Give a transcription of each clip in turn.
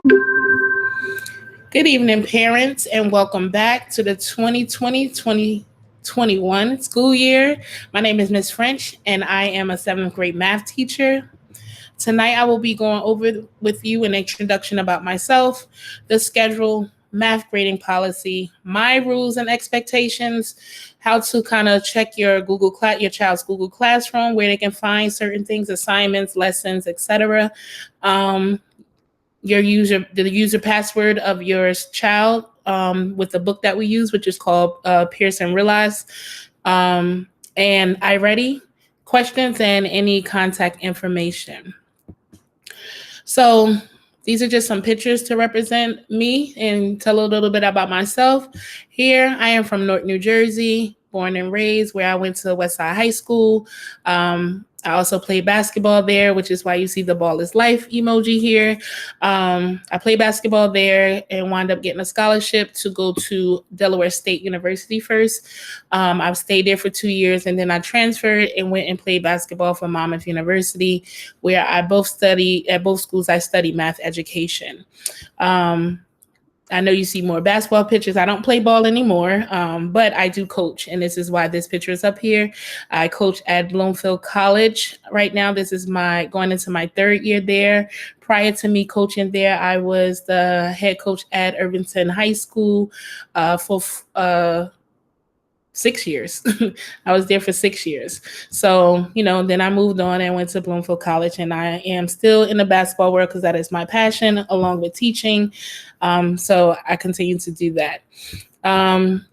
Good evening, parents, and welcome back to the 2020-2021 school year. My name is Miss French, and I am a seventh grade math teacher. Tonight, I will be going over with you an introduction about myself, the schedule, math grading policy, my rules and expectations, how to kind of check your child's Google Classroom, where they can find certain things, assignments, lessons, etc. Um, the user password of your child with the book that we use, which is called Pearson Realize. And I ready questions and any contact information. So these are just some pictures to represent me and tell a little bit about myself. Here, I am from Newark, New Jersey, born and raised, where I went to Westside High School. I also played basketball there, which is why you see the ball is life emoji here. I played basketball there and wound up getting a scholarship to go to Delaware State University first. I've stayed there for 2 years, and then I transferred and went and played basketball for Monmouth University, where at both schools. I studied math education. I know you see more basketball pictures. I don't play ball anymore, but I do coach, and this is why this picture is up here. I coach at Bloomfield College right now. This is going into my third year there. Prior to me coaching there, I was the head coach at Irvington High School for 6 years. I was there for 6 years. So, then I moved on and went to Bloomfield College, and I am still in the basketball world because that is my passion along with teaching. So I continue to do that.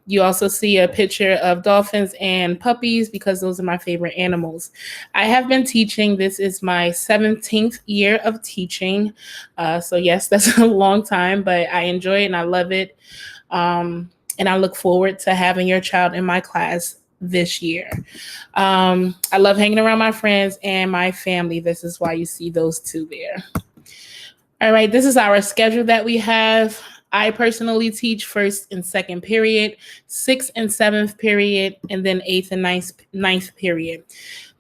You also see a picture of dolphins and puppies because those are my favorite animals. I have been teaching. This is my 17th year of teaching. So yes, that's a long time, but I enjoy it and I love it. And I look forward to having your child in my class this year. I love hanging around my friends and my family. This is why you see those two there. All right, this is our schedule that we have. I personally teach first and second period, sixth and seventh period, and then eighth and ninth period.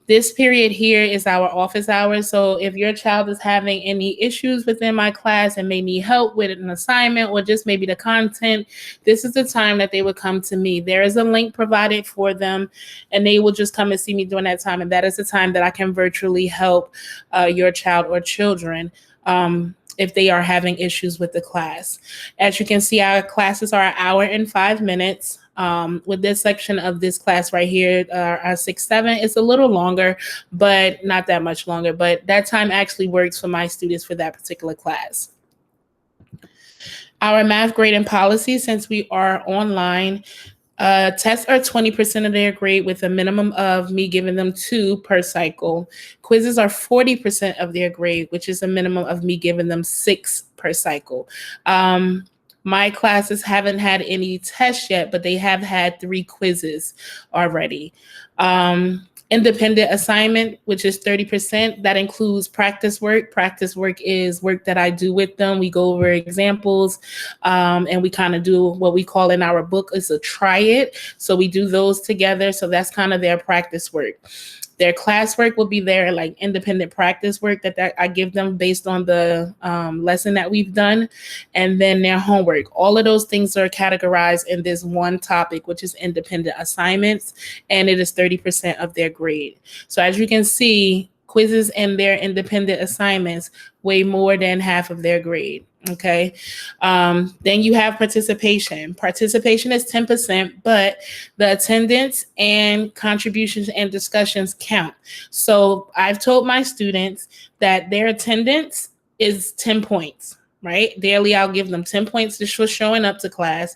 This period here is our office hours. So if your child is having any issues within my class and may need help with an assignment or just maybe the content, this is the time that they would come to me. There is a link provided for them, and they will just come and see me during that time. And that is the time that I can virtually help your child or children if they are having issues with the class. As you can see, our classes are an hour and 5 minutes. With this section of this class right here, our 6-7, it's a little longer, but not that much longer. But that time actually works for my students for that particular class. Our math grading policy, since we are online, tests are 20% of their grade with a minimum of me giving them 2 per cycle. Quizzes are 40% of their grade, which is a minimum of me giving them 6 per cycle. My classes haven't had any tests yet, but they have had 3 quizzes already. Independent assignment, which is 30%. That includes practice work. Practice work is work that I do with them. We go over examples, and we kind of do what we call in our book is a try it. So we do those together. So that's kind of their practice work. Their classwork will be their like independent practice work that I give them based on the lesson that we've done. And then their homework. All of those things are categorized in this one topic, which is independent assignments. And it is 30% of their grade. So as you can see, quizzes and their independent assignments weigh more than half of their grade. Okay. Then you have participation. Participation is 10%, but the attendance and contributions and discussions count. So I've told my students that their attendance is 10 points, right? Daily, I'll give them 10 points just for showing up to class.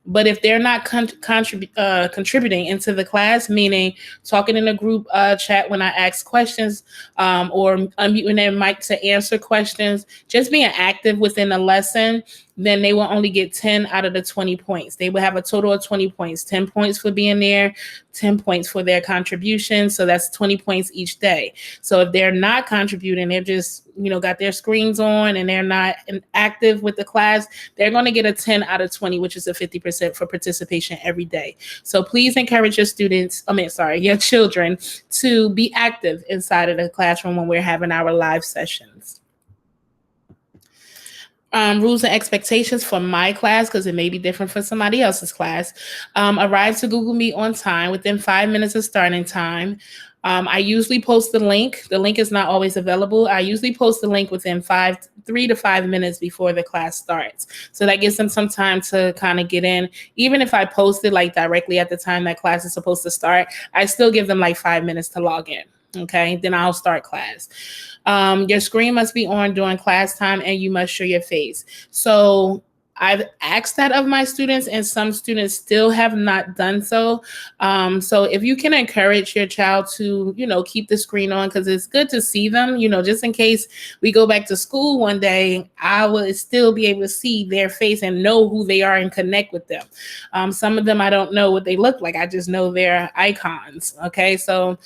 But if they're not contributing into the class, meaning talking in a group chat when I ask questions or unmuting their mic to answer questions, just being active within a lesson, then they will only get 10 out of the 20 points. They will have a total of 20 points, 10 points for being there, 10 points for their contribution. So that's 20 points each day. So if they're not contributing, they're just, got their screens on and they're not active with the class, they're going to get a 10 out of 20, which is a 50% for participation every day. So please encourage your your children to be active inside of the classroom when we're having our live sessions. Rules and expectations for my class, because it may be different for somebody else's class. Arrive to Google Meet on time within 5 minutes of starting time. I usually post the link. The link is not always available. I usually post the link within 3 to 5 minutes before the class starts. So that gives them some time to kind of get in. Even if I post it like directly at the time that class is supposed to start, I still give them like 5 minutes to log in. Okay, then I'll start class. Your screen must be on during class time and you must show your face. So I've asked that of my students, and some students still have not done so. So if you can encourage your child to, keep the screen on, because it's good to see them, just in case we go back to school one day, I will still be able to see their face and know who they are and connect with them. Some of them, I don't know what they look like. I just know their icons. Okay. So,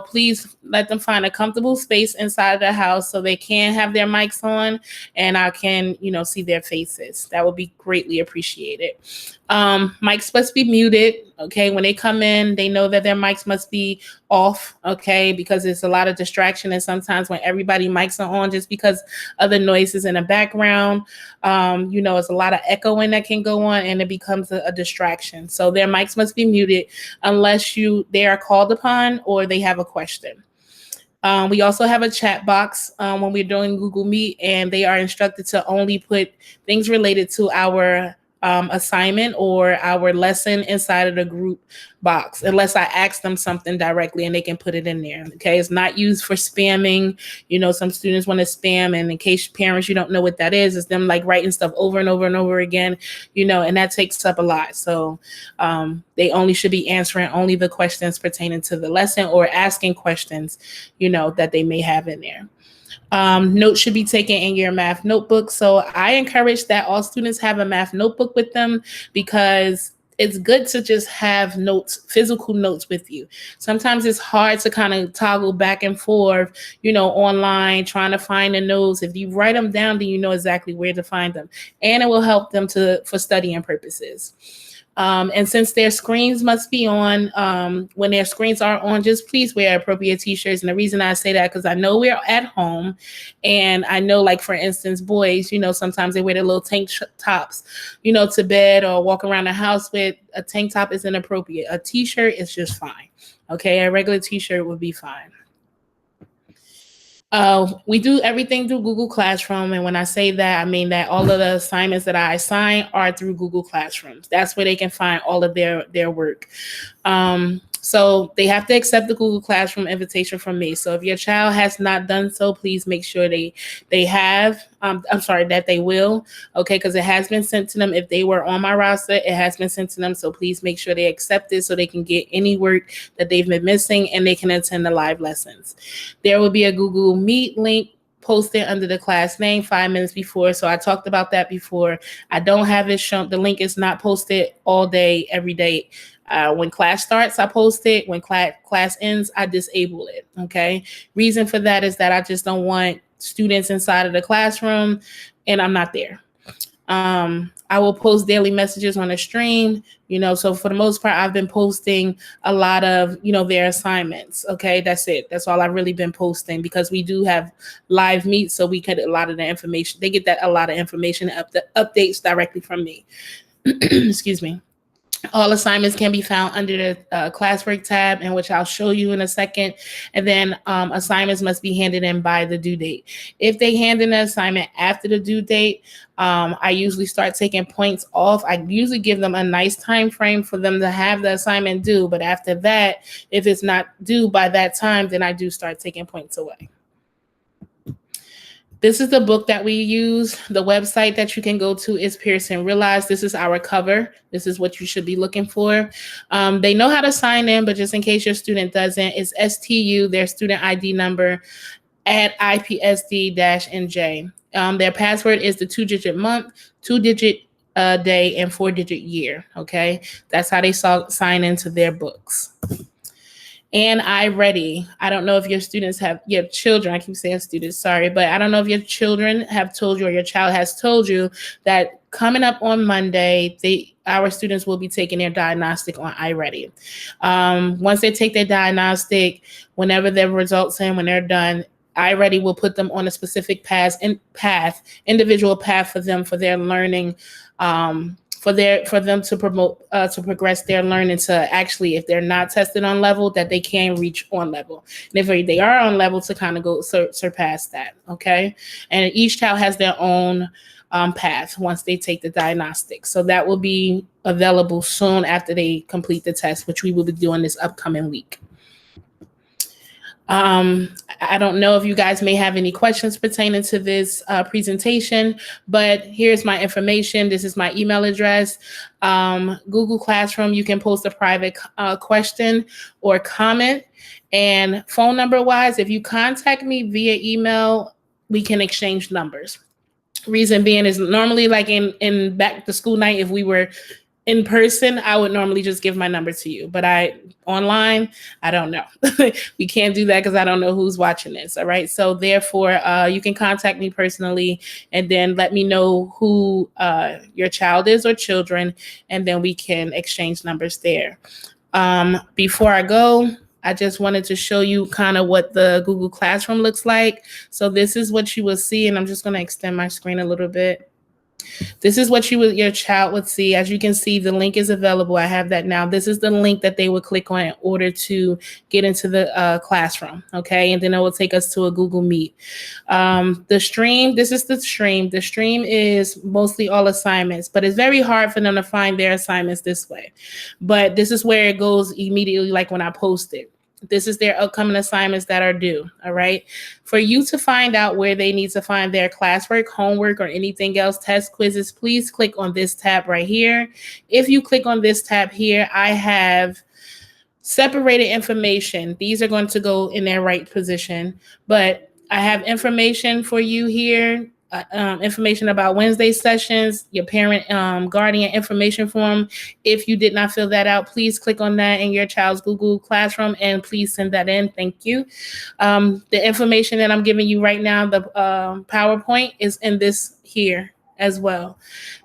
please let them find a comfortable space inside of the house so they can have their mics on and I can, see their faces. That would be greatly appreciated. Mics must be muted. Okay. When they come in, they know that their mics must be off. Okay. Because it's a lot of distraction. And sometimes when everybody mics are on, just because of the noises in the background, it's a lot of echoing that can go on and it becomes a distraction. So their mics must be muted unless they are called upon or they have a question. We also have a chat box when we're doing Google Meet, and they are instructed to only put things related to our assignment or our lesson inside of the group box, unless I ask them something directly and they can put it in there. Okay. It's not used for spamming. Some students want to spam, and in case parents, you don't know what that is, it's them like writing stuff over and over and over again, and that takes up a lot. So they only should be answering only the questions pertaining to the lesson or asking questions, that they may have in there. Notes should be taken in your math notebook. So I encourage that all students have a math notebook with them, because it's good to just have notes, physical notes with you. Sometimes it's hard to kind of toggle back and forth, online, trying to find the notes. If you write them down, then you know exactly where to find them, and it will help them for studying purposes. And since their screens must be on, when their screens are on, just please wear appropriate t-shirts. And the reason I say that, because I know we're at home, and I know, like, for instance, boys, sometimes they wear their little tank tops, to bed or walk around the house with a tank top is inappropriate. A t-shirt is just fine. Okay. A regular t-shirt would be fine. We do everything through Google Classroom. And when I say that, I mean that all of the assignments that I assign are through Google Classrooms. That's where they can find all of their work. So they have to accept the Google Classroom invitation from me. So if your child has not done so, please make sure they have, that they will, okay, because it has been sent to them. If they were on my roster, it has been sent to them. So please make sure they accept it so they can get any work that they've been missing and they can attend the live lessons. There will be a Google Meet link posted under the class name 5 minutes before. So I talked about that before. I don't have it shown. The link is not posted all day, every day. When class starts, I post it. When class ends, I disable it. Okay. Reason for that is that I just don't want students inside of the classroom and I'm not there. I will post daily messages on the stream, so for the most part, I've been posting a lot of, their assignments. Okay. That's it. That's all I've really been posting, because we do have live meets. So we get a lot of the information. They get a lot of information, updates directly from me. Excuse me. All assignments can be found under the classwork tab, in which I'll show you in a second. And then assignments must be handed in by the due date. If they hand in an assignment after the due date, I usually start taking points off. I usually give them a nice time frame for them to have the assignment due. But after that, if it's not due by that time, then I do start taking points away. This is the book that we use. The website that you can go to is Pearson Realize. This is our cover. This is what you should be looking for. They know how to sign in, but just in case your student doesn't, it's STU, their student ID number, at IPSD-NJ. Their password is the 2-digit month, 2-digit day, and 4-digit year. Okay, that's how they sign into their books. And iReady. I don't know if your children, I keep saying students, sorry, but I don't know if your children have told you or your child has told you that coming up on Monday, our students will be taking their diagnostic on iReady. Once they take their diagnostic, whenever their results in, when they're done, iReady will put them on a specific individual path for them for their learning, for them to promote to progress their learning to actually, if they're not tested on level, that they can reach on level, and if they are on level, to kind of go surpass that. Okay, and each child has their own path once they take the diagnostic. So that will be available soon after they complete the test, which we will be doing this upcoming week. I don't know if you guys may have any questions pertaining to this presentation, but here's my information. This is my email address. Google Classroom, you can post a private question or comment. And phone number wise, if you contact me via email, we can exchange numbers. Reason being is normally like in back to school night, if we were in person, I would normally just give my number to you, but online, I don't know. We can't do that because I don't know who's watching this. All right. So therefore, you can contact me personally and then let me know who your child is or children, and then we can exchange numbers there. Before I go, I just wanted to show you kind of what the Google Classroom looks like. So this is what you will see, and I'm just going to extend my screen a little bit. This is what your child would see. As you can see, the link is available. I have that now. This is the link that they would click on in order to get into the classroom. Okay, and then it will take us to a Google Meet. The stream, this is the stream. The stream is mostly all assignments, but it's very hard for them to find their assignments this way. But this is where it goes immediately, like when I post it. This is their upcoming assignments that are due. All right. For you to find out where they need to find their classwork, homework, or anything else, test quizzes, please click on this tab right here. If you click on this tab here, I have separated information. These are going to go in their right position, but I have information for you here. Information about Wednesday sessions, your parent guardian information form. If you did not fill that out, please click on that in your child's Google Classroom and please send that in. Thank you. The information that I'm giving you right now, the PowerPoint, is in this here as well.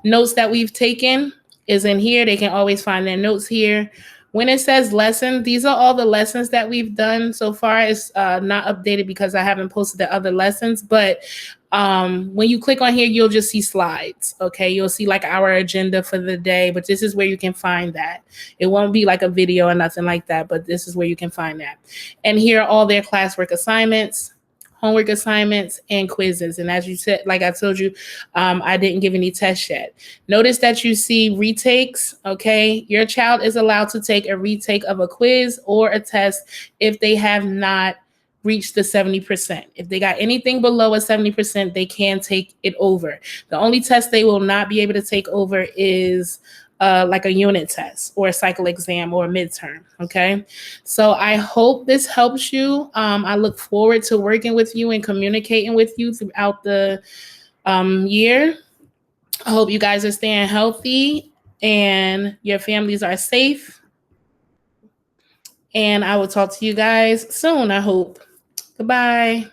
Notes that we've taken is in here. They can always find their notes here. When it says lesson, these are all the lessons that we've done so far. It's not updated because I haven't posted the other lessons, but when you click on here, you'll just see slides. Okay, you'll see like our agenda for the day, but this is where you can find that. It won't be like a video or nothing like that, but this is where you can find that. And here are all their classwork assignments, homework assignments, and quizzes. And as you said, like I told you, I didn't give any tests yet. Notice that you see retakes. Okay, your child is allowed to take a retake of a quiz or a test if they have not reach the 70%. If they got anything below a 70%, they can take it over. The only test they will not be able to take over is like a unit test or a cycle exam or a midterm. Okay, so I hope this helps you. I look forward to working with you and communicating with you throughout the year. I hope you guys are staying healthy and your families are safe. And I will talk to you guys soon, I hope. Goodbye.